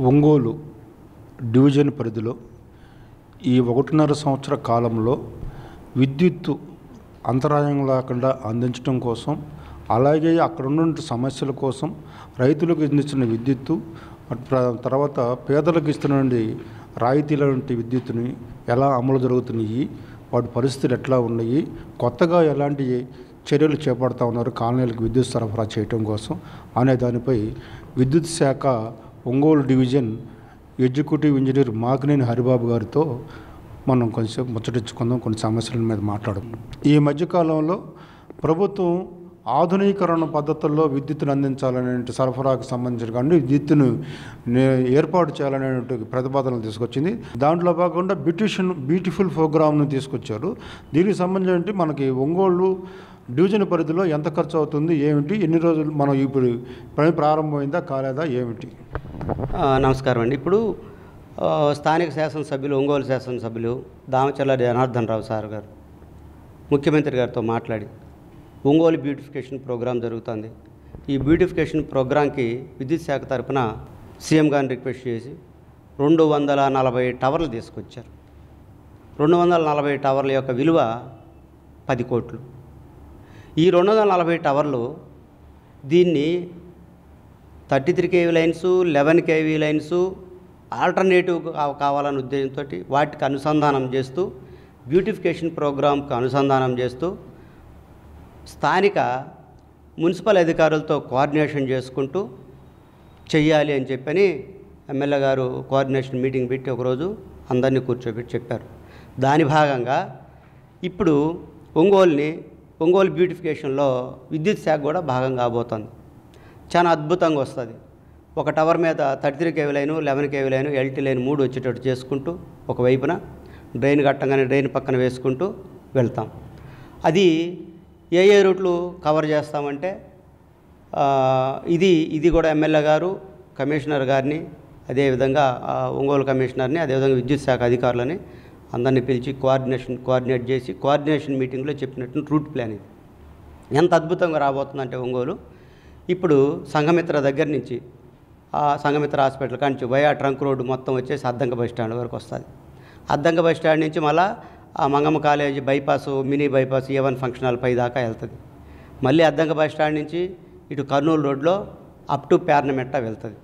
Ongole division పరిధిలో ఈ 1.5 సంవత్సర కాలంలో విద్యుత్తు అంతరాయం లేకుండా అందించడం కోసం, అలాగే అక్కడ ఉన్న సమస్యల కోసం రైతులకు అందిస్తున్న విద్యుత్తు, తర్వాత పేదలకు ఇస్తున్న రాయితీల వంటి విద్యుత్తుని ఎలా అమలు జరుగుతున్నాయి, వాటి పరిస్థితులు ఎట్లా ఉన్నాయి, కొత్తగా ఎలాంటి చర్యలు చేపడతా ఉన్నారు కాలనీలకు విద్యుత్ సరఫరా చేయడం కోసం అనే దానిపై విద్యుత్ శాఖ Ongole division executive engineer Makineni Haribabu గారితో మనం కొంచెం ముచ్చటించుకుందాం, కొన్ని సమస్యల మీద మాట్లాడుకుందాం. ఈ మధ్యకాలంలో ప్రభుత్వం ఆధునీకరణ పద్ధతుల్లో విద్యుత్తును అందించాలనే సరఫరాకు సంబంధించిన కానీ విద్యుత్తును ఏర్పాటు చేయాలనే ప్రతిపాదనలు తీసుకొచ్చింది. దాంట్లో భాగంగా బ్యూటిఫుల్ ప్రోగ్రామ్ను తీసుకొచ్చారు. దీనికి సంబంధించి మనకి ఒంగోలు డివిజన్ పరిధిలో ఎంత ఖర్చు అవుతుంది, ఏమిటి, ఎన్ని రోజులు మనం ఇప్పుడు పని ప్రారంభమైందా కాలేదా ఏమిటి? నమస్కారం అండి. ఇప్పుడు స్థానిక శాసనసభ్యులు, ఒంగోలు శాసనసభ్యులు దామచర్ల జనార్దన్ రావు సార్ గారు ముఖ్యమంత్రి గారితో మాట్లాడి ఒంగోలు బ్యూటిఫికేషన్ ప్రోగ్రాం జరుగుతుంది. ఈ బ్యూటిఫికేషన్ ప్రోగ్రాంకి విద్యుత్ శాఖ తరఫున సీఎం గారిని రిక్వెస్ట్ చేసి 240 టవర్లు తీసుకొచ్చారు. 240 టవర్ల యొక్క విలువ 10 కోట్లు. ఈ 240 టవర్లు దీన్ని 33 kV lines, 11 kV lines alternative కావాలనే ఉద్దేశంతో వాటికి అనుసంధానం చేస్తూ, బ్యూటిఫికేషన్ ప్రోగ్రాంకి అనుసంధానం చేస్తూ స్థానిక మున్సిపల్ అధికారులతో కోఆర్డినేషన్ చేసుకుంటూ చెయ్యాలి అని చెప్పని ఎమ్మెల్యే గారు కోఆర్డినేషన్ మీటింగ్ పెట్టి ఒకరోజు అందరినీ కూర్చోబెట్టి చెప్పారు. దాని భాగంగా ఇప్పుడు ఒంగోలు బ్యూటిఫికేషన్లో విద్యుత్ శాఖ కూడా భాగం కాబోతుంది. చాలా అద్భుతంగా వస్తుంది. ఒక టవర్ మీద 33 kV line, 11 kV line, LT line 3 వచ్చేటట్టు చేసుకుంటూ ఒకవైపున డ్రైన్ కట్టంగానే డ్రైన్ పక్కన వేసుకుంటూ వెళ్తాం. అది ఏ రూట్లు కవర్ చేస్తామంటే ఇది కూడా ఎమ్మెల్యే గారు కమిషనర్ గారిని, అదేవిధంగా ఒంగోలు కమిషనర్ని, అదేవిధంగా విద్యుత్ శాఖ అధికారులని అందరినీ పిలిచి కోఆర్డినేట్ చేసి కోఆర్డినేషన్ మీటింగ్లో చెప్పినట్టు రూట్ ప్లాన్ ఇది ఎంత అద్భుతంగా రాబోతుందంటే ఒంగోలు ఇప్పుడు సంఘమిత్ర దగ్గర నుంచి సంఘమిత్ర హాస్పిటల్ కానించి వయా ట్రంక్ రోడ్డు మొత్తం వచ్చేసి అద్దంక బస్ స్టాండ్ వరకు వస్తుంది. అద్దంక బస్ స్టాండ్ నుంచి మళ్ళీ Mangamma college bypass, mini bypass, A1 function hall పై దాకా వెళ్తుంది. మళ్ళీ అద్దంక బస్ స్టాండ్ నుంచి ఇటు కర్నూలు రోడ్లో అప్ టు పేర్నమెట్ట వెళ్తుంది.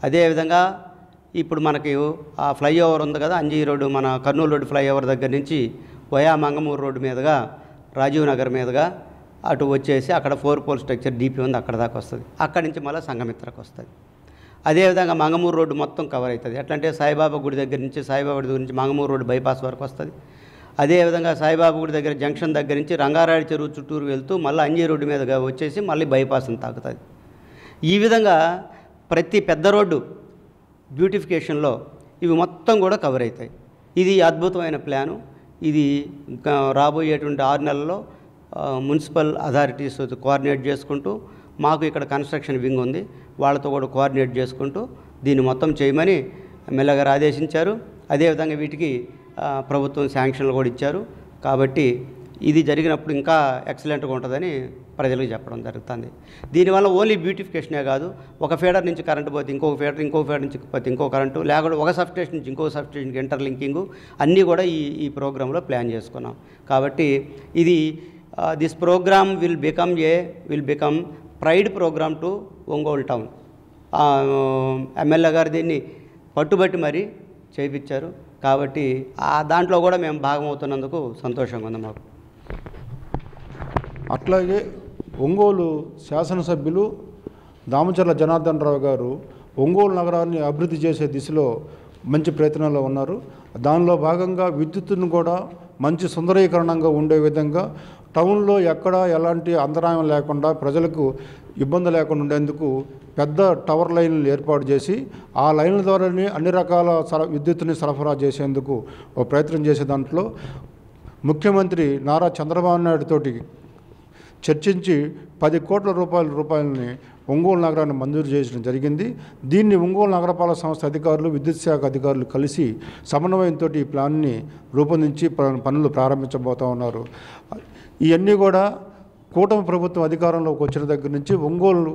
అదేవిధంగా ఇప్పుడు మనకి ఆ ఫ్లైఓవర్ ఉంది కదా, అంజీ రోడ్డు, మన కర్నూలు రోడ్డు ఫ్లైఓవర్ దగ్గర నుంచి వయా మంగమూరు రోడ్డు మీదుగా రాజీవ్ నగర్ మీదుగా అటు వచ్చేసి అక్కడ 4 పోల్ స్ట్రక్చర్ DP ఉంది, అక్కడ దాకా వస్తుంది. అక్కడి నుంచి మళ్ళీ సంఘమిత్రకు వస్తుంది. అదేవిధంగా మంగమూరు రోడ్డు మొత్తం కవర్ అవుతుంది. ఎట్లంటే సాయిబాబా గుడి దగ్గర నుంచి మంగమూరు రోడ్డు బైపాస్ వరకు వస్తుంది. అదేవిధంగా సాయిబాబా గుడి దగ్గర జంక్షన్ దగ్గర నుంచి రంగారాయుడు చెరువు చుట్టూరు వెళ్తూ మళ్ళీ అంజీ రోడ్డు మీదుగా వచ్చేసి మళ్ళీ బైపాస్ని తాకుతుంది. ఈ విధంగా ప్రతి పెద్ద రోడ్డు బ్యూటిఫికేషన్లో ఇవి మొత్తం కూడా కవర్ అవుతాయి. ఇది అద్భుతమైన ప్లాను. ఇది రాబోయేటువంటి 6 నెలల్లో మున్సిపల్ అథారిటీస్ కోఆర్డినేట్ చేసుకుంటూ, మాకు ఇక్కడ కన్స్ట్రక్షన్ వింగ్ ఉంది, వాళ్ళతో కూడా కోఆర్డినేట్ చేసుకుంటూ దీన్ని మొత్తం చేయమని ఎమ్మెల్యే గారు ఆదేశించారు. అదేవిధంగా వీటికి ప్రభుత్వం శాంక్షన్లు కూడా ఇచ్చారు. కాబట్టి ఇది జరిగినప్పుడు ఇంకా ఎక్సలెంట్గా ఉంటుందని ప్రజలకు చెప్పడం జరుగుతుంది. దీనివల్ల ఓన్లీ బ్యూటిఫికేషనే కాదు, ఒక ఫీడర్ నుంచి కరెంటు పోతే ఇంకో ఫీడర్ నుంచి పోతే ఇంకో కరెంటు, లేకపోతే ఒక సబ్స్టేషన్ నుంచి ఇంకో సబ్స్టేషన్కి ఇంటర్లింకింగు అన్నీ కూడా ఈ ప్రోగ్రాంలో ప్లాన్ చేసుకున్నాం. కాబట్టి ఇది this program will become pride program to Ongole town. MLA గారు దీన్ని పట్టుబట్టి మరీ చేయించారు. కాబట్టి దాంట్లో కూడా మేము భాగమవుతున్నందుకు సంతోషంగా ఉంది మాకు. అట్లాగే ఒంగోలు శాసనసభ్యులు దామచర్ల జనార్దన్ రావు గారు ఒంగోలు నగరాన్ని అభివృద్ధి చేసే దిశలో మంచి ప్రయత్నాల్లో ఉన్నారు. దానిలో భాగంగా విద్యుత్తును కూడా మంచి సుందరీకరణంగా ఉండే విధంగా టౌన్లో ఎక్కడ ఎలాంటి అంతరాయం లేకుండా, ప్రజలకు ఇబ్బంది లేకుండా ఉండేందుకు పెద్ద టవర్ లైన్లు ఏర్పాటు చేసి ఆ లైన్ల ద్వారానే అన్ని రకాల విద్యుత్తుని సరఫరా చేసేందుకు ఒక ప్రయత్నం చేసే దాంట్లో ముఖ్యమంత్రి నారా చంద్రబాబు నాయుడు తోటి చర్చించి 10 కోట్ల రూపాయలని ఒంగోలు నగరాన్ని మంజూరు చేయడం జరిగింది. దీన్ని ఒంగోలు నగరపాలక సంస్థ అధికారులు, విద్యుత్ శాఖ అధికారులు కలిసి సమన్వయంతో ఈ ప్లాన్ని రూపొందించి పనులు ప్రారంభించబోతూ ఉన్నారు. ఇవన్నీ కూడా కూటమి ప్రభుత్వం అధికారంలోకి వచ్చిన దగ్గర నుంచి ఒంగోలు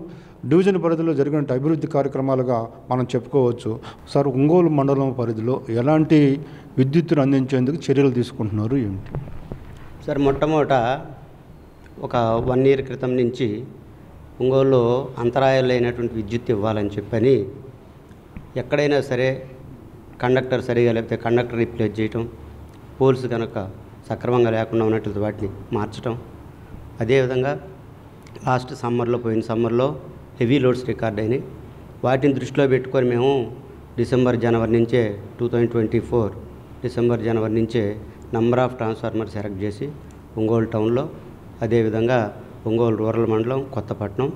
డివిజన్ పరిధిలో జరిగిన అభివృద్ధి కార్యక్రమాలుగా మనం చెప్పుకోవచ్చు. సార్, ఒంగోలు మండలం పరిధిలో ఎలాంటి విద్యుత్తును అందించేందుకు చర్యలు తీసుకుంటున్నారు ఏమిటి? సార్, మొట్టమొదట ఒక 1 year క్రితం నుంచి ఒంగోలులో అంతరాయాలు లేనటువంటి విద్యుత్ ఇవ్వాలని చెప్పని ఎక్కడైనా సరే కండక్టర్ సరిగా లేకపోతే కండక్టర్ రీప్లేస్ చేయటం, పోల్స్ కనుక సక్రమంగా లేకుండా ఉన్నట్లయితే వాటిని మార్చడం, అదేవిధంగా లాస్ట్ సమ్మర్లో పోయిన సమ్మర్లో హెవీ లోడ్స్ రికార్డ్ అయినాయి. వాటిని దృష్టిలో పెట్టుకొని మేము డిసెంబర్ జనవరి నుంచే 2024 డిసెంబర్ జనవరి నుంచే నంబర్ ఆఫ్ ట్రాన్స్ఫార్మర్స్ సెలెక్ట్ చేసి ఒంగోలు టౌన్లో, అదేవిధంగా ఒంగోలు రూరల్ మండలం, కొత్తపట్నం,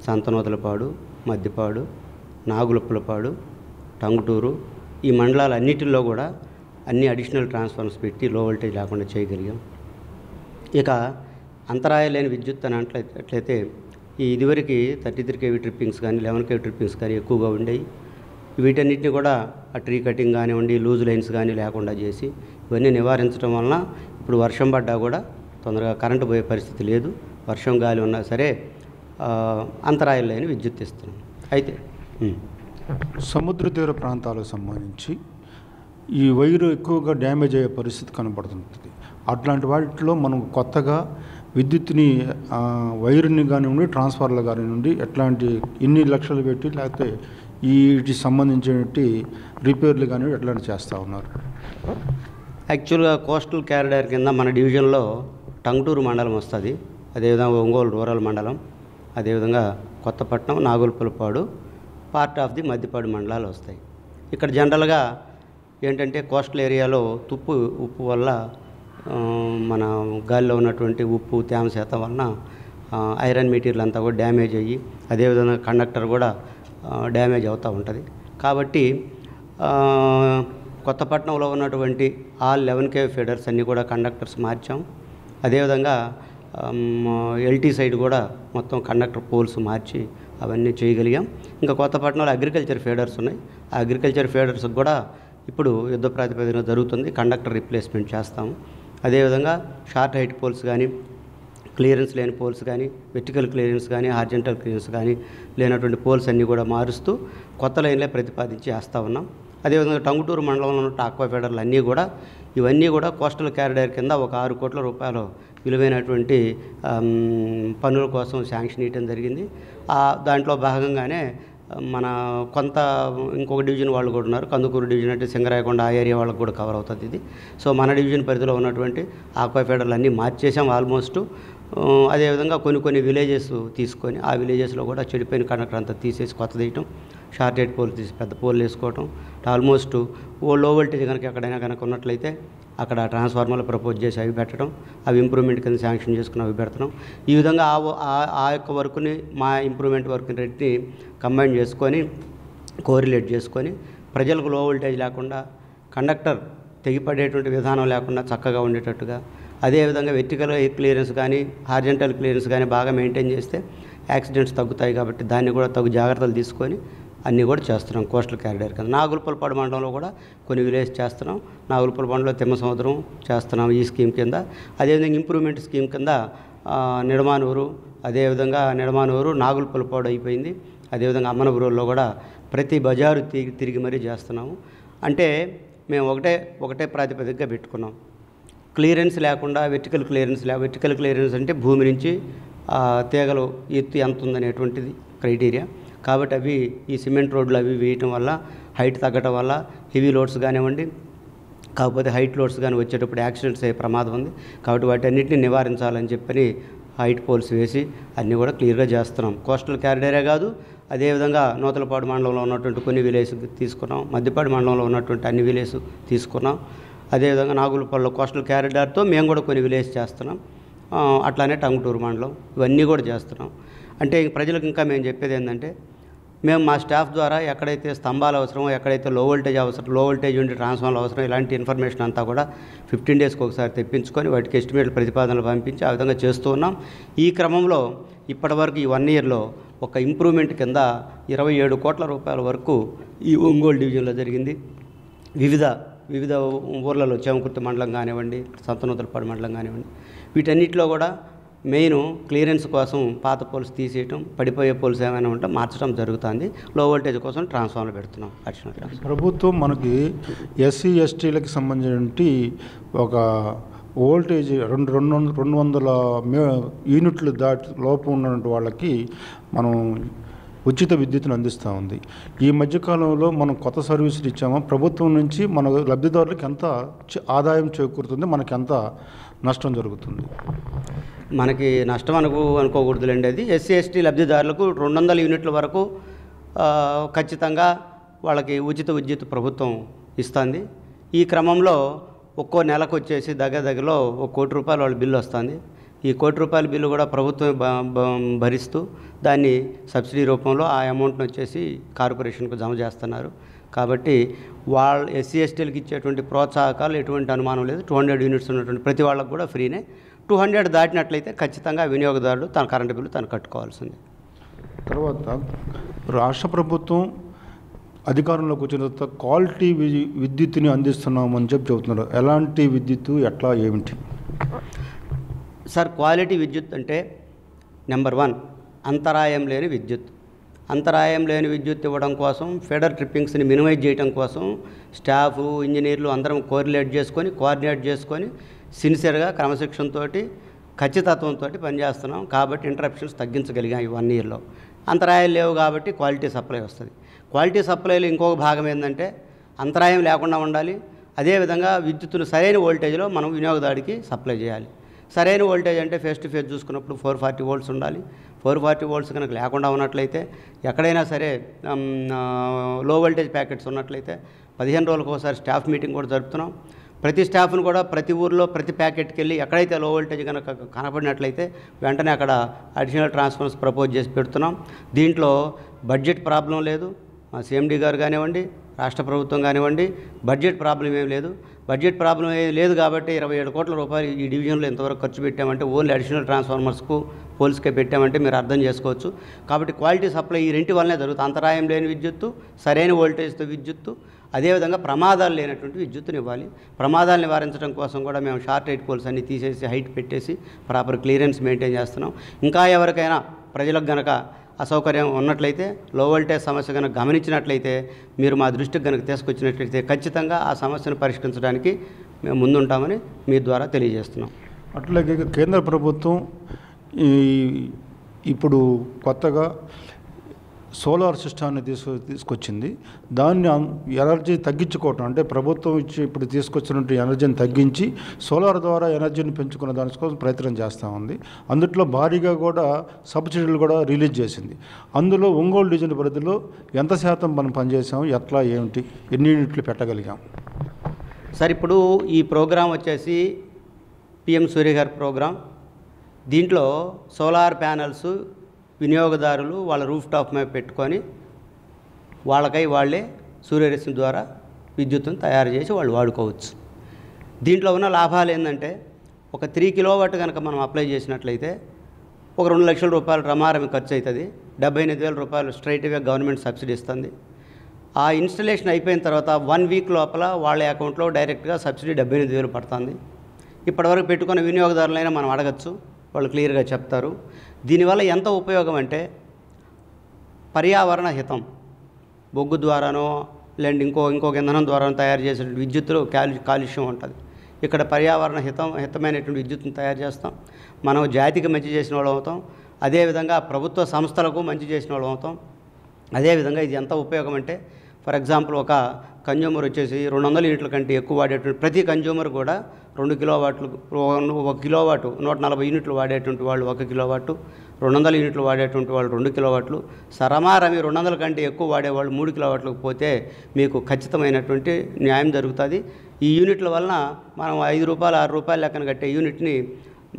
సంతనూతలపాడు, మద్దిపాడు, నాగులుప్పలపాడు, టంగుటూరు ఈ మండలాలన్నిటిలో కూడా అన్ని అడిషనల్ ట్రాన్స్ఫార్మర్స్ పెట్టి లో వోల్టేజ్ లేకుండా చేయగలిగాం. ఇక అంతరాయం లేని విద్యుత్ అని అట్లయితే ఈ ఇదివరకు 33 kV ట్రిప్పింగ్స్ కానీ 11 kV ట్రిప్పింగ్స్ కానీ ఎక్కువగా ఉండేవి. వీటన్నిటిని కూడా ఆ ట్రీ కటింగ్ కానివ్వండి, లూజ్ లైన్స్ కానీ లేకుండా చేసి ఇవన్నీ నివారించడం వలన ఇప్పుడు వర్షం పడ్డా కూడా తొందరగా కరెంటు పోయే పరిస్థితి లేదు. వర్షం గాలి ఉన్నా సరే అంతరాయం లేని విద్యుత్ ఇస్తున్నాం. అయితే సముద్ర తీర ప్రాంతాలకు సంబంధించి ఈ వైరు ఎక్కువగా డ్యామేజ్ అయ్యే పరిస్థితి కనబడుతుంది. అట్లాంటి వాటిలో మనం కొత్తగా విద్యుత్ని వైరుని కానివ్వండి, ట్రాన్స్ఫార్మర్లు కానివ్వండి, ఎన్ని లక్షలు పెట్టి లేకపోతే వీటికి సంబంధించినటువంటి రిపేర్లు కానివ్వండి ఎట్లాంటి చేస్తూ ఉన్నారు? యాక్చువల్గా కోస్టల్ క్యారిడార్ కింద మన డివిజన్లో టంగుటూరు మండలం వస్తుంది, అదేవిధంగా ఒంగోలు రూరల్ మండలం, అదేవిధంగా Kothapatnam, Naguluppalapadu, part of the Maddipadu మండలాలు వస్తాయి. ఇక్కడ జనరల్గా ఏంటంటే కోస్టల్ ఏరియాలో ఉప్పు వల్ల మన గాలిలో ఉన్నటువంటి ఉప్పు తేమ శాతం వలన ఐరన్ మెటీరియల్ అంతా కూడా డ్యామేజ్ అయ్యి, అదేవిధంగా కండక్టర్ కూడా డ్యామేజ్ అవుతూ ఉంటుంది. కాబట్టి కొత్తపట్నంలో ఉన్నటువంటి ఆల్ 11 kV ఫీడర్స్ అన్నీ కూడా కండక్టర్స్ మార్చాం. అదేవిధంగా ఎల్టీ సైడ్ కూడా మొత్తం కండక్టర్ పోల్స్ మార్చి అవన్నీ చేయగలిగాం. ఇంకా కొత్తపట్నంలో అగ్రికల్చర్ ఫీడర్స్ ఉన్నాయి. ఆ అగ్రికల్చర్ ఫీడర్స్ కూడా ఇప్పుడు యుద్ధ ప్రాతిపదికన జరుగుతుంది. కండక్టర్ రిప్లేస్మెంట్ చేస్తాము. అదేవిధంగా షార్ట్ హైట్ పోల్స్ కానీ, క్లియరెన్స్ లేని పోల్స్ కానీ, వెర్టికల్ క్లియరెన్స్ కానీ, హార్జెంటల్ క్లియరెన్స్ కానీ లేనటువంటి పోల్స్ అన్నీ కూడా మారుస్తూ కొత్త లైన్లే ప్రతిపాదించి వేస్తూ ఉన్నాం. అదేవిధంగా టంగుటూరు మండలంలో ఉన్న ఆక్వా ఫీడర్లు అన్నీ కూడా ఇవన్నీ కూడా కోస్టల్ క్యారిడార్ కింద ఒక 6 కోట్ల రూపాయలు విలువైనటువంటి పనుల కోసం శాంక్షన్ ఇవ్వడం జరిగింది. దాంట్లో భాగంగానే మన కొంత ఇంకొక డివిజన్ వాళ్ళు కూడా ఉన్నారు, కందుకూరు డివిజన్ అంటే సింగరాయకొండ ఆ ఏరియా వాళ్ళకు కూడా కవర్ అవుతుంది ఇది. సో మన డివిజన్ పరిధిలో ఉన్నటువంటి ఆక్వా ఫీడర్లు అన్నీ మార్చేసాం ఆల్మోస్ట్. అదేవిధంగా కొన్ని విలేజెస్ తీసుకొని ఆ విలేజెస్లో కూడా చెడిపోయిన కండక్టర్ అంతా తీసేసి కొత్త తీయటం, షార్ట్ హెడ్ పోల్ తీసి పెద్ద పోల్ వేసుకోవటం, ఆల్మోస్ట్ లో వోల్టేజ్ కనుక ఎక్కడైనా కనుక ఉన్నట్లయితే అక్కడ ట్రాన్స్ఫార్మర్లు ప్రపోజ్ చేసి అవి పెట్టడం, అవి ఇంప్రూవ్మెంట్ కింద శాంక్షన్ చేసుకుని అవి పెడతాం. ఈ విధంగా ఆ యొక్క వర్క్ని మా ఇంప్రూవ్మెంట్ వర్క్ని రెంటిని కంబైన్ చేసుకొని కోరిలేట్ చేసుకొని ప్రజలకు లో వోల్టేజ్ లేకుండా, కండక్టర్ తెగిపడేటువంటి విధానం లేకుండా చక్కగా ఉండేటట్టుగా, అదేవిధంగా వెర్టికల్ క్లియరెన్స్ కానీ హార్జెంటల్ క్లియరెన్స్ కానీ బాగా మెయింటైన్ చేస్తే యాక్సిడెంట్స్ తగ్గుతాయి. కాబట్టి దాన్ని కూడా తగు జాగ్రత్తలు తీసుకొని అన్నీ కూడా చేస్తున్నాం కోస్టల్ క్యారిడార్ కింద. నాగులుప్పలపాడు మండలంలో కూడా కొన్ని విలేజ్ చేస్తున్నాం. నాగులుప్పలపాడులో తిమ్మ సముద్రం చేస్తున్నాం ఈ స్కీమ్ కింద. అదేవిధంగా ఇంప్రూవ్మెంట్ స్కీమ్ కింద నిడమానూరు, అదేవిధంగా నిడమానూరు నాగులుప్పలపాడు అయిపోయింది. అదేవిధంగా అమ్మనబురులో కూడా ప్రతి బజారు తిరిగి మరీ చేస్తున్నాము. అంటే మేము ఒకటే ప్రాతిపదికగా పెట్టుకున్నాం. క్లియరెన్స్ లేకుండా వెర్టికల్ క్లియరెన్స్ అంటే భూమి నుంచి తీగలు ఎత్తు ఎంత ఉందనేటువంటిది క్రైటీరియా. కాబట్టి అవి ఈ సిమెంట్ రోడ్లు అవి వేయటం వల్ల హైట్ తగ్గటం వల్ల హెవీ లోడ్స్ కానివ్వండి, కాకపోతే హైట్ లోడ్స్ కానీ వచ్చేటప్పుడు యాక్సిడెంట్స్ అయ్యే ప్రమాదం ఉంది. కాబట్టి వాటన్నిటిని నివారించాలని చెప్పని హైట్ పోల్స్ వేసి అన్నీ కూడా క్లియర్గా చేస్తున్నాం. కోస్టల్ క్యారిడారే కాదు, అదేవిధంగా నూతలపాడు మండలంలో ఉన్నటువంటి కొన్ని విలేజ్ తీసుకున్నాం, మద్దిపాడు మండలంలో ఉన్నటువంటి అన్ని విలేజ్ తీసుకున్నాం. అదేవిధంగా నాగులపల్లిలో కోస్టల్ క్యారిడార్తో మేము కూడా కొన్ని విలేజ్ చేస్తున్నాం. అట్లానే టంగుటూరు మండలం ఇవన్నీ కూడా చేస్తున్నాం. అంటే ప్రజలకు ఇంకా మేము చెప్పేది ఏంటంటే, మేము మా స్టాఫ్ ద్వారా ఎక్కడైతే స్తంభాలు అవసరమో, ఎక్కడైతే లో వోల్టేజ్ ఉండి ట్రాన్స్ఫార్మర్లు అవసరం, ఇలాంటి ఇన్ఫర్మేషన్ అంతా కూడా 15 డేస్కి ఒకసారి తెప్పించుకొని వాటికి ఎస్టిమేట్లు ప్రతిపాదనలు పంపించి ఆ విధంగా చేస్తూ ఉన్నాం. ఈ క్రమంలో ఇప్పటివరకు ఈ 1 yearలో ఒక ఇంప్రూవ్మెంట్ కింద 27 కోట్ల రూపాయల వరకు ఈ ఒంగోలు డివిజన్లో జరిగింది. వివిధ ఊర్లలో చేమకుర్తి మండలం కానివ్వండి, సంతనూతలపాడు మండలం కానివ్వండి, వీటన్నిటిలో కూడా మెయిన్ క్లియరెన్స్ కోసం పాత పోల్స్ తీసేయటం, పడిపోయే పోల్స్ ఏమైనా ఉంటే మార్చడం జరుగుతుంది. లో వోల్టేజ్ కోసం ట్రాన్స్ఫార్మర్ పెడుతున్నాం. అడిషనల్ ట్రాన్స్ఫార్మర్ ప్రభుత్వం మనకి ఎస్సీ ఎస్టీలకి సంబంధించి ఒక వోల్టేజ్ 200 యూనిట్లు దాటి లోపం ఉన్న వాళ్ళకి మనం ఉచిత విద్యుత్తును అందిస్తూ ఉంది. ఈ మధ్యకాలంలో మనం కొత్త సర్వీసులు ఇచ్చామో ప్రభుత్వం నుంచి మన లబ్ధిదారులకు ఎంత ఆదాయం చేకూరుతుంది, మనకి ఎంత నష్టం జరుగుతుంది? మనకి నష్టం అనుకోకూడదులేండి. అది ఎస్సీ ఎస్టీ లబ్ధిదారులకు 200 యూనిట్ల వరకు ఖచ్చితంగా వాళ్ళకి ఉచిత విద్యుత్ ప్రభుత్వం ఇస్తుంది. ఈ క్రమంలో ఒక్కో నెలకు వచ్చేసి దగ్గరలో ₹1 కోటి వాళ్ళ బిల్లు వస్తుంది. ఈ ₹1 కోటి బిల్లు కూడా ప్రభుత్వమే భరిస్తూ దాన్ని సబ్సిడీ రూపంలో ఆ అమౌంట్ని వచ్చేసి కార్పొరేషన్కు జమ చేస్తున్నారు. కాబట్టి వాళ్ళు ఎస్సీ ఎస్టీలకు ఇచ్చేటువంటి ప్రోత్సాహకాలు ఎటువంటి అనుమానం లేదు. 200 యూనిట్స్ ఉన్నటువంటి ప్రతి వాళ్ళకు కూడా ఫ్రీనే. 200 దాటినట్లయితే ఖచ్చితంగా వినియోగదారుడు తన కరెంటు బిల్లు తను కట్టుకోవాల్సింది. తర్వాత రాష్ట్ర ప్రభుత్వం అధికారంలోకి వచ్చిన తర్వాత క్వాలిటీ విద్యుత్తుని అందిస్తున్నామని చెబుతున్నారు. ఎలాంటి విద్యుత్తు, ఎట్లా, ఏమిటి? సార్, క్వాలిటీ విద్యుత్ అంటే నెంబర్ 1 అంతరాయం లేని విద్యుత్. అంతరాయం లేని విద్యుత్ ఇవ్వడం కోసం, ఫెడర్ ట్రిప్పింగ్స్ని మినిమైజ్ చేయడం కోసం స్టాఫ్, ఇంజనీర్లు అందరం కోఆర్డినేట్ చేసుకొని సిన్సియర్గా క్రమశిక్షణతో ఖచ్చితత్వంతో పనిచేస్తున్నాం. కాబట్టి ఇంటరప్షన్స్ తగ్గించగలిగాం ఈ 1 ఇయర్లో. అంతరాయాలు లేవు కాబట్టి క్వాలిటీ సప్లై వస్తుంది. క్వాలిటీ సప్లైలో ఇంకొక భాగం ఏంటంటే అంతరాయం లేకుండా ఉండాలి. అదేవిధంగా విద్యుత్తును సరైన వోల్టేజ్లో మనం వినియోగదారుడికి సప్లై చేయాలి. సరైన వోల్టేజ్ అంటే ఫేస్ టు ఫేస్ చూసుకున్నప్పుడు 440 వోల్ట్స్ ఉండాలి. 440 వోల్ట్స్ కనుక లేకుండా ఉన్నట్లయితే, ఎక్కడైనా సరే లో వోల్టేజ్ ప్యాకెట్స్ ఉన్నట్లయితే 15 రోజులకు ఒకసారి స్టాఫ్ మీటింగ్ కూడా జరుపుతున్నాం. ప్రతి స్టాఫ్ను కూడా ప్రతి ఊర్లో ప్రతి ప్యాకెట్కి వెళ్ళి ఎక్కడైతే లో వోల్టేజ్ కనుక కనపడినట్లయితే వెంటనే అక్కడ అడిషనల్ ట్రాన్స్ఫార్మర్స్ ప్రపోజ్ చేసి పెడుతున్నాం. దీంట్లో బడ్జెట్ ప్రాబ్లం లేదు. మా సిఎండి గారు కానివ్వండి, రాష్ట్ర ప్రభుత్వం కానివ్వండి, బడ్జెట్ ప్రాబ్లం ఏం లేదు. బడ్జెట్ ప్రాబ్లం ఏం లేదు కాబట్టి 27 కోట్ల రూపాయలు ఈ డివిజన్లో ఎంతవరకు ఖర్చు పెట్టామంటే ఓన్లీ అడిషనల్ ట్రాన్స్ఫార్మర్స్కు పోల్స్కే పెట్టామంటే మీరు అర్థం చేసుకోవచ్చు. కాబట్టి క్వాలిటీ సప్లై ఈ రెంటి వల్లనే జరుగుతుంది. అంతరాయం లేని విద్యుత్తు, సరైన వోల్టేజ్తో విద్యుత్తు, అదేవిధంగా ప్రమాదాలు లేనటువంటి విద్యుత్తుని ఇవ్వాలి. ప్రమాదాలు నివారించడం కోసం కూడా మేము షార్ట్ హైట్ పోల్స్ అన్ని తీసేసి హైట్ పెట్టేసి ప్రాపర్ క్లియరెన్స్ మెయింటైన్ చేస్తున్నాం. ఇంకా ఎవరికైనా ప్రజలకు గనక అసౌకర్యం ఉన్నట్లయితే, లో వోల్టేజ్ సమస్య కనుక గమనించినట్లయితే, మీరు మా దృష్టికి కనుక తీసుకొచ్చినట్లయితే ఖచ్చితంగా ఆ సమస్యను పరిష్కరించడానికి మేము ముందుంటామని మీ ద్వారా తెలియజేస్తున్నాం. అట్లాగే కేంద్ర ప్రభుత్వం ఇప్పుడు కొత్తగా సోలార్ సిస్టాన్ని తీసుకొచ్చింది. దాన్ని ఎనర్జీ తగ్గించుకోవటం అంటే ప్రభుత్వం ఇప్పుడు తీసుకొచ్చినట్టు ఎనర్జీని తగ్గించి సోలార్ ద్వారా ఎనర్జీని పెంచుకునే దానికోసం ప్రయత్నం చేస్తూ ఉంది. అందులో భారీగా కూడా సబ్సిడీలు కూడా రిలీజ్ చేసింది. అందులో ఒంగోలు డివిజన్ పరిధిలో ఎంత శాతం మనం పనిచేసాం, ఎట్లా, ఏమిటి, ఎన్ని యూనిట్లు పెట్టగలిగాం? సార్, ఇప్పుడు ఈ ప్రోగ్రాం వచ్చేసి పిఎం సూర్య గారి ప్రోగ్రాం. దీంట్లో సోలార్ ప్యానల్స్ వినియోగదారులు వాళ్ళ రూఫ్ టాప్ మీద పెట్టుకొని వాళ్ళే సూర్యరశ్మి ద్వారా విద్యుత్తును తయారు చేసి వాళ్ళు వాడుకోవచ్చు. దీంట్లో ఉన్న లాభాలు ఏంటంటే, ఒక 3 కిలోవాట్ కనుక మనం అప్లై చేసినట్లయితే ఒక 2 లక్షల రూపాయలు రమారమి ఖర్చు అవుతుంది. 78,000 రూపాయలు స్ట్రైట్గా గవర్నమెంట్ సబ్సిడీ ఇస్తుంది. ఆ ఇన్స్టలేషన్ అయిపోయిన తర్వాత 1 వీక్ లోపల వాళ్ళ అకౌంట్లో డైరెక్ట్గా సబ్సిడీ 78,000 పడుతుంది. ఇప్పటివరకు పెట్టుకున్న వినియోగదారులైనా మనం అడగచ్చు, వాళ్ళు క్లియర్గా చెప్తారు. దీనివల్ల ఎంత ఉపయోగం అంటే, పర్యావరణ హితం, బొగ్గు ద్వారానో లేదంటే ఇంకొక ఇంధనం ద్వారానో తయారు చేసే విద్యుత్తులో కాలుష్యం ఉంటుంది. ఇక్కడ పర్యావరణ హితమైనటువంటి విద్యుత్తును తయారు చేస్తాం. మనం జాతికి మంచి చేసిన వాళ్ళం అవుతాం. అదేవిధంగా ప్రభుత్వ సంస్థలకు మంచి చేసిన వాళ్ళం అవుతాం. అదేవిధంగా ఇది ఎంత ఉపయోగం అంటే, ఫర్ ఎగ్జాంపుల్ ఒక కన్జ్యూమర్ వచ్చేసి 200 యూనిట్ల కంటే ఎక్కువ వాడేటువంటి ప్రతి కన్జ్యూమర్ కూడా 2 కిలోవాట్లు, 1 కిలోవాట్ 140 యూనిట్లు వాడేటువంటి వాళ్ళు 1 కిలోవాట్, 200 యూనిట్లు వాడేటువంటి వాళ్ళు 2 కిలోవాట్లు, సరమారమి 200 కంటే ఎక్కువ వాడేవాళ్ళు 3 కిలోవాట్లకు పోతే మీకు ఖచ్చితమైనటువంటి న్యాయం జరుగుతుంది. ఈ యూనిట్ల వలన మనం ₹5, ₹6 లెక్కన కట్టే యూనిట్ని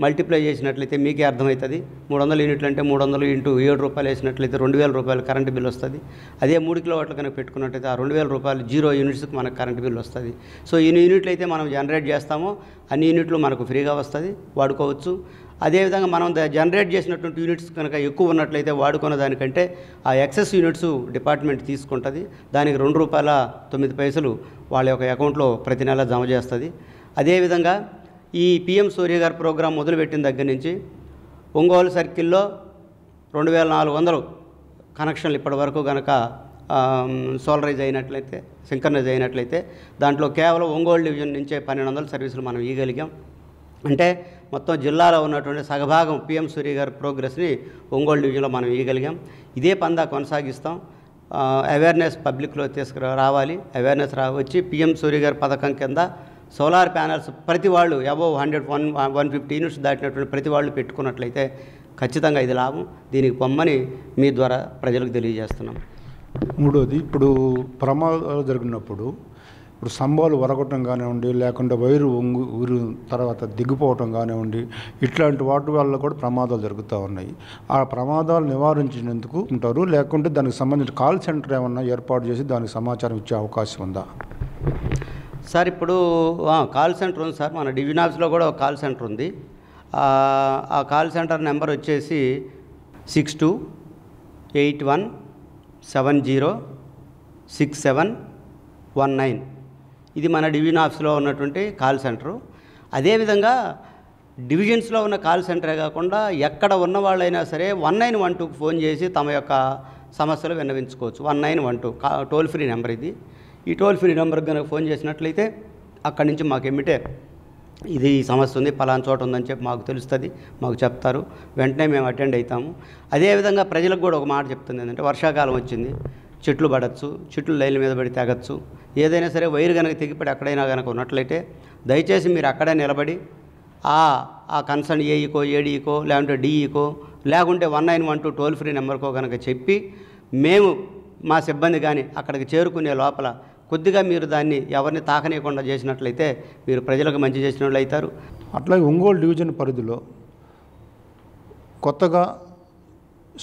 మల్టిప్లై చేసినట్లయితే మీకే అర్థమవుతుంది. 300 యూనిట్లు అంటే 300 ఇంటూ ₹7 వేసినట్లయితే ₹2,000 కరెంటు బిల్ వస్తుంది. అదే 3 కిలోవాట్లు కనుక పెట్టుకున్నట్లయితే ఆ ₹2,000 0 యూనిట్స్కి మనకు కరెంటు బిల్ వస్తుంది. సో ఎన్ని యూనిట్లు అయితే మనం జనరేట్ చేస్తామో అన్ని యూనిట్లు మనకు ఫ్రీగా వస్తుంది, వాడుకోవచ్చు. అదేవిధంగా మనం జనరేట్ చేసినటువంటి యూనిట్స్ కనుక ఎక్కువ ఉన్నట్లయితే వాడుకున్న దానికంటే ఆ ఎక్సెస్ యూనిట్స్ డిపార్ట్మెంట్ తీసుకుంటుంది. దానికి ₹2.09 వాళ్ళ యొక్క అకౌంట్లో ప్రతి నెల జమ చేస్తుంది. అదేవిధంగా ఈ పిఎం సూర్య గారి ప్రోగ్రాం మొదలుపెట్టిన దగ్గర నుంచి ఒంగోలు సర్కిల్లో 2400 కనెక్షన్లు ఇప్పటి వరకు కనుక సోలరైజ్ అయినట్లయితే, సింక్రనైజ్ అయినట్లయితే దాంట్లో కేవలం ఒంగోలు డివిజన్ నుంచే 1200 సర్వీసులు మనం ఇవ్వగలిగాం. అంటే మొత్తం జిల్లాలో ఉన్నటువంటి సగభాగం పిఎం సూర్య గారి ప్రోగ్రెస్ని ఒంగోలు డివిజన్లో మనం ఇవ్వగలిగాం. ఇదే పందా కొనసాగిస్తాం. అవేర్నెస్ పబ్లిక్లో రావాలి. అవేర్నెస్ వచ్చి పిఎం సూర్య గారి పథకం కింద సోలార్ ప్యానల్స్ ప్రతి వాళ్ళు అబోవ్ 150 యూనిట్స్ దాటినటువంటి ప్రతి వాళ్ళు పెట్టుకున్నట్లయితే ఖచ్చితంగా ఇది లాభం. దీనికి పొమ్మని మీ ద్వారా ప్రజలకు తెలియజేస్తున్నాం. మూడోది, ఇప్పుడు ప్రమాదాలు జరిగినప్పుడు ఇప్పుడు స్తంభాలు వరగటం కానివ్వండి, లేకుండా వైరు ఊరు తర్వాత దిగిపోవటం కానివ్వండి, ఇట్లాంటి వాటి వల్ల కూడా ప్రమాదాలు జరుగుతూ ఉన్నాయి. ఆ ప్రమాదాలు నివారించినందుకు ఉంటారు, లేకుంటే దానికి సంబంధించిన కాల్ సెంటర్ ఏమన్నా ఏర్పాటు చేసి దానికి సమాచారం ఇచ్చే అవకాశం ఉందా? సార్ ఇప్పుడు కాల్ సెంటర్ ఉంది సార్. మన డివిజన్ ఆఫీస్లో కూడా ఒక కాల్ సెంటర్ ఉంది. ఆ కాల్ సెంటర్ నెంబర్ వచ్చేసి 6281706719. ఇది మన డివిజన్ ఆఫీస్లో ఉన్నటువంటి కాల్ సెంటరు. అదేవిధంగా డివిజన్స్లో ఉన్న కాల్ సెంటరే కాకుండా ఎక్కడ ఉన్న వాళ్ళైనా సరే 1912కి ఫోన్ చేసి తమ యొక్క సమస్యలు విన్నవించుకోవచ్చు. 1912 టోల్ ఫ్రీ నెంబర్ ఇది. ఈ టోల్ ఫ్రీ నెంబర్కి కనుక ఫోన్ చేసినట్లయితే అక్కడి నుంచి మాకు ఎమ్మిటే ఇది ఈ సమస్య ఉంది, పలానా చోట ఉందని చెప్పి మాకు తెలుస్తుంది, మాకు చెప్తారు. వెంటనే మేము అటెండ్ అవుతాము. అదేవిధంగా ప్రజలకు కూడా ఒక మాట చెప్తుంది ఏంటంటే, వర్షాకాలం వచ్చింది, చెట్లు పడవచ్చు, చెట్లు లైన్ల మీద పడి తెగచ్చు. ఏదైనా సరే వైరు కనుక తెగిపడి ఎక్కడైనా కనుక ఉన్నట్లయితే దయచేసి మీరు అక్కడే నిలబడి ఆ కన్సర్న్ ఏఈకో, ఏడీకో, లేకుంటే డిఈకో, లేకుంటే 1912 టోల్ ఫ్రీ నెంబర్కో కనుక చెప్పి మేము మా సిబ్బంది కానీ అక్కడికి చేరుకునే లోపల కొద్దిగా మీరు దాన్ని ఎవరిని తాకనీయకుండా చేసినట్లయితే మీరు ప్రజలకు మంచి చేసిన వాళ్ళు అవుతారు. అట్లాగే ఒంగోలు డివిజన్ పరిధిలో కొత్తగా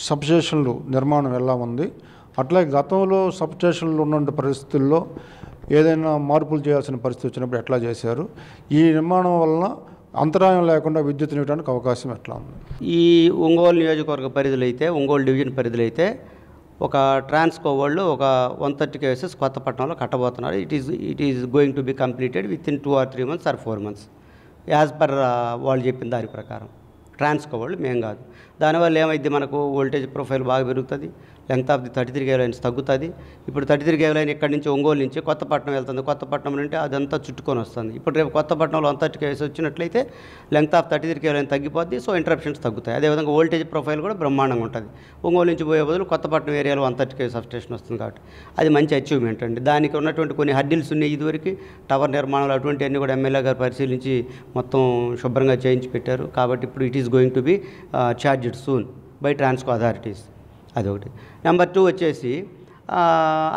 సబ్స్టేషన్లు నిర్మాణం ఎలా ఉంది, అట్లాగే గతంలో సబ్స్టేషన్లు ఉన్న పరిస్థితుల్లో ఏదైనా మార్పులు చేయాల్సిన పరిస్థితి వచ్చినప్పుడు ఎట్లా చేశారు, ఈ నిర్మాణం వలన అంతరాయం లేకుండా విద్యుత్తుని ఇవ్వడానికి అవకాశం ఎట్లా ఉంది? ఈ ఒంగోలు నియోజకవర్గ పరిధిలో అయితే, ఒంగోలు డివిజన్ పరిధిలో అయితే ఒక ట్రాన్స్కో వాళ్ళు ఒక 130 కేసెస్ కొత్తపట్నంలో కట్టబోతున్నారు. It is going to be completed with in 2 or 3 months or 4 months as per వాళ్ళు చెప్పిన దాని ప్రకారం. ట్రాన్స్కో వాళ్ళు, మేము కాదు. దానివల్ల ఏమైంది, మనకు వోల్టేజ్ ప్రొఫైల్ బాగా పెరుగుతుంది, length of the 33 kV lines తగ్గుతుంది. ఇప్పుడు 33 kV లైన్ ఇక్కడి నుంచి ఒంగోలు నుంచి కొత్తపట్నం వెళ్తుంది, కొత్తపట్నం నుండి అదంతా చుట్టుకొని వస్తుంది. ఇప్పుడు రేపు కొత్తపట్నంలో 130 kV వచ్చినట్లయితే లెంగ్త్ ఆఫ్ 33 kV లైన్ తగ్గిపోద్ది, సో ఇంటరప్షన్స్ తగ్గుతాయి. అదేవిధంగా వోల్టేజ్ ప్రొఫైల్ కూడా బ్రహ్మాండంగా ఉంటుంది. ఒంగోలు నుంచి పోయే బదులు కొత్తపట్నం ఏరియాలో 130 kV సబ్స్టేషన్ వస్తుంది కాబట్టి అది మంచి అచీవ్మెంట్ అండి. దానికి ఉన్నటువంటి కొన్ని హర్డిల్స్ ఉన్నాయి ఇదివరకు, టవర్ నిర్మాణాలు అటువంటివన్నీ కూడా ఎమ్మెల్యే గారు పరిశీలించి మొత్తం శుభ్రంగా చేయించి పెట్టారు. కాబట్టి ఇప్పుడు it is going to be charged soon by Transco authorities. అదొకటి. నెంబర్ 2 వచ్చేసి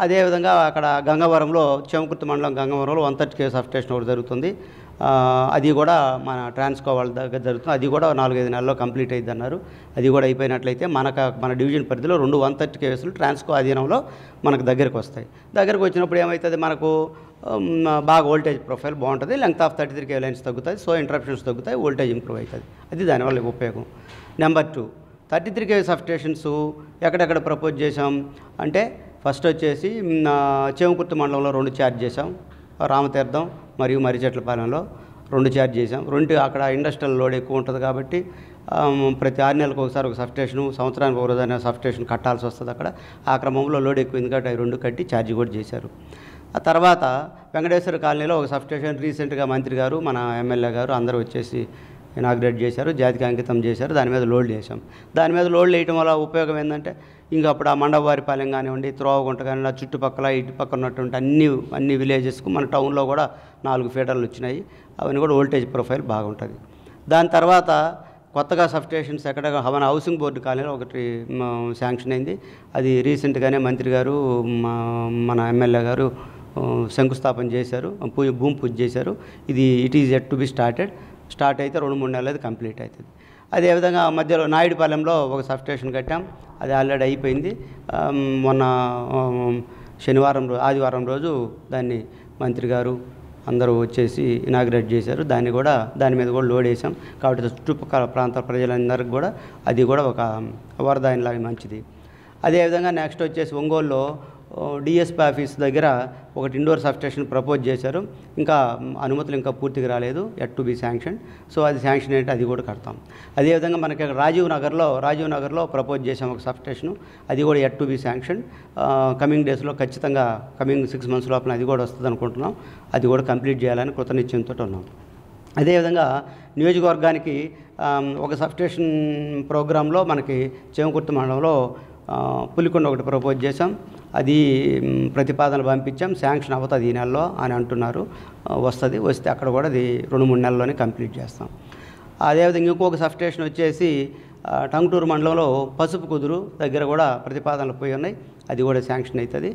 అదేవిధంగా అక్కడ గంగవరంలో, చెమకుర్తి మండలం గంగవరంలో 130 kV సబ్స్టేషన్ ఒకటి జరుగుతుంది. అది కూడా మన ట్రాన్స్కో వాళ్ళ దగ్గర జరుగుతుంది. అది కూడా 4-5 నెలల్లో కంప్లీట్ అయ్యింది అన్నారు. అది కూడా అయిపోయినట్లయితే మన డివిజన్ పరిధిలో 2 130 kVలు ట్రాన్స్కో అధీనంలో మనకు దగ్గరికి వస్తాయి. దగ్గరకు వచ్చినప్పుడు ఏమవుతుంది, మనకు బాగా వోల్టేజ్ ప్రొఫైల్ బాగుంటుంది, లెంగ్త్ ఆఫ్ 33 kV లైన్స్ తగ్గుతాయి, సో ఇంటరప్షన్స్ తగ్గుతాయి, వోల్టేజ్ ఇంప్రూవ్ అవుతుంది. అది దానివల్ల ఉపయోగం. నెంబర్ 2, 33 kV సబ్స్టేషన్స్ ఎక్కడెక్కడ ప్రపోజ్ చేసాం అంటే, ఫస్ట్ వచ్చేసి చెమకుర్తి మండలంలో 2 ఛార్జ్ చేసాం, రామతీర్థం మరియు మర్రిచెట్లపాలెంలో 2 ఛార్జ్ చేసాం. 2 అక్కడ ఇండస్ట్రియల్ లోడ్ ఎక్కువ ఉంటుంది కాబట్టి ప్రతి 6 నెలలకు ఒకసారి ఒక సబ్స్టేషను, సంవత్సరానికి ఒక రోజైనా సబ్స్టేషన్ కట్టాల్సి వస్తుంది అక్కడ. ఆ క్రమంలో లోడ్ ఎక్కువైంది కాబట్టి అవి 2 కట్టి ఛార్జ్ కూడా చేశారు. ఆ తర్వాత వెంకటేశ్వర కాలనీలో ఒక సబ్స్టేషన్ రీసెంట్గా మంత్రి గారు, మన ఎమ్మెల్యే గారు అందరూ వచ్చేసి ఇనాగ్రేట్ చేశారు, జాతికి అంకితం చేశారు. దాని మీద లోడ్ చేశాం. దాని మీద లోడ్ వేయటం వల్ల ఉపయోగం ఏంటంటే, ఇంకా అప్పుడు ఆ మండపవారిపాలెం కానివ్వండి, త్రోవగుంట కానీ, ఆ చుట్టుపక్కల ఇటుపక్కల ఉన్నటువంటి అన్ని విలేజెస్కు మన టౌన్లో కూడా 4 ఫీడర్లు వచ్చినాయి. అవన్నీ కూడా వోల్టేజ్ ప్రొఫైల్ బాగుంటుంది. దాని తర్వాత కొత్తగా సబ్స్టేషన్స్ ఎక్కడ మన హౌసింగ్ బోర్డు కాలనీలో ఒకటి శాంక్షన్ అయింది. అది రీసెంట్గానే మంత్రి గారు, మన ఎమ్మెల్యే గారు శంకుస్థాపన చేశారు, భూమి పూజ చేశారు. It is at to be start అయితే 2-3 నెలలు అది కంప్లీట్ అవుతుంది. అదేవిధంగా మధ్యలో నాయుడుపాలెంలో ఒక సబ్స్టేషన్ కట్టాం, అది ఆల్రెడీ అయిపోయింది. మొన్న ఆదివారం రోజు దాన్ని మంత్రి గారు అందరూ వచ్చేసి ఇనాగ్రేట్ చేశారు. దాని మీద కూడా లోడ్ వేసాం. కాబట్టి చుట్టుపక్కల ప్రాంత ప్రజలందరికీ కూడా అది కూడా ఒక వరదాయిలాగా మంచిది. అదేవిధంగా నెక్స్ట్ వచ్చేసి ఒంగోలులో డిఎస్పీ ఆఫీస్ దగ్గర ఒకటి ఇండోర్ సబ్స్టేషన్ ప్రపోజ్ చేశారు. ఇంకా అనుమతులు ఇంకా పూర్తిగా రాలేదు, at to be sanction. So అది శాంక్షన్ అయితే అది కూడా కడతాం. అదేవిధంగా మనకి రాజీవ్ నగర్లో ప్రపోజ్ చేసాం ఒక సబ్స్టేషను, అది కూడా at to be sanction. Coming డేస్లో ఖచ్చితంగా కమింగ్ 6 months లోపల అది కూడా వస్తుంది అనుకుంటున్నాం. అది కూడా కంప్లీట్ చేయాలని కృతనిశ్చయంతో ఉన్నాం. అదేవిధంగా నియోజకవర్గానికి ఒక సబ్స్టేషన్ ప్రోగ్రాంలో మనకి చేమకుర్తి మండలంలో పులికొండ ఒకటి ప్రపోజ్ చేసాం. అది ప్రతిపాదనలు పంపించాం, శాంక్షన్ అవుతుంది ఈ నెలలో అని అంటున్నారు. వస్తే అక్కడ కూడా అది 2-3 నెలల్లోనే కంప్లీట్ చేస్తాం. అదేవిధంగా ఇంకొక సబ్స్టేషన్ వచ్చేసి టంగుటూరు మండలంలో పసుపు కుదురు దగ్గర కూడా ప్రతిపాదనలు పోయి ఉన్నాయి, అది కూడా శాంక్షన్ అవుతుంది.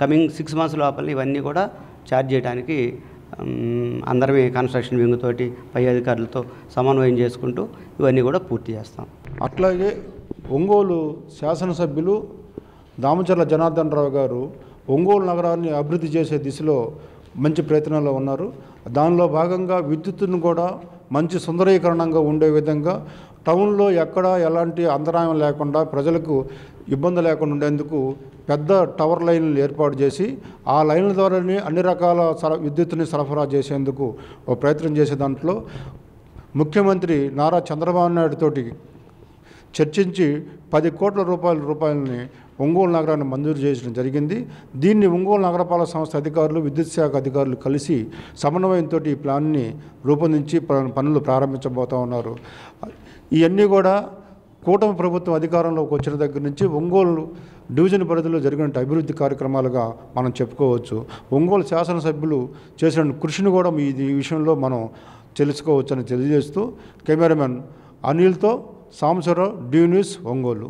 కమింగ్ 6 months లోపల ఇవన్నీ కూడా ఛార్జ్ చేయడానికి అందరమే కన్స్ట్రక్షన్ వింగ్ తోటి పై అధికారులతో సమన్వయం చేసుకుంటూ ఇవన్నీ కూడా పూర్తి చేస్తాం. అట్లాగే ఒంగోలు శాసనసభ్యులు దామచర్ల జనార్దన్ రావు గారు ఒంగోలు నగరాన్ని అభివృద్ధి చేసే దిశలో మంచి ప్రయత్నాల్లో ఉన్నారు. దానిలో భాగంగా విద్యుత్తును కూడా మంచి సుందరీకరణంగా ఉండే విధంగా టౌన్లో ఎక్కడ ఎలాంటి అంతరాయం లేకుండా ప్రజలకు ఇబ్బంది లేకుండా ఉండేందుకు పెద్ద టవర్ లైన్లు ఏర్పాటు చేసి ఆ లైన్ల ద్వారానే అన్ని రకాల విద్యుత్తుని సరఫరా చేసేందుకు ఒక ప్రయత్నం చేసే దాంట్లో ముఖ్యమంత్రి నారా చంద్రబాబు నాయుడు తోటి చర్చించి 10 కోట్ల రూపాయలని ఒంగోలు నగరాన్ని మంజూరు చేయడం జరిగింది. దీన్ని ఒంగోలు నగరపాలక సంస్థ అధికారులు, విద్యుత్ శాఖ అధికారులు కలిసి సమన్వయంతో ఈ ప్లాన్ని రూపొందించి పనులు ప్రారంభించబోతూ ఉన్నారు. ఇవన్నీ కూడా కూటమి ప్రభుత్వం అధికారంలోకి వచ్చిన దగ్గర నుంచి ఒంగోలు డివిజన్ పరిధిలో జరిగిన అభివృద్ధి కార్యక్రమాలుగా మనం చెప్పుకోవచ్చు. ఒంగోలు శాసనసభ్యులు చేసిన కృషిని కూడా ఈ విషయంలో మనం తెలుసుకోవచ్చని తెలియజేస్తూ కెమెరామెన్ అనిల్తో సాంబశివరావు, డి న్యూస్, ఒంగోలు.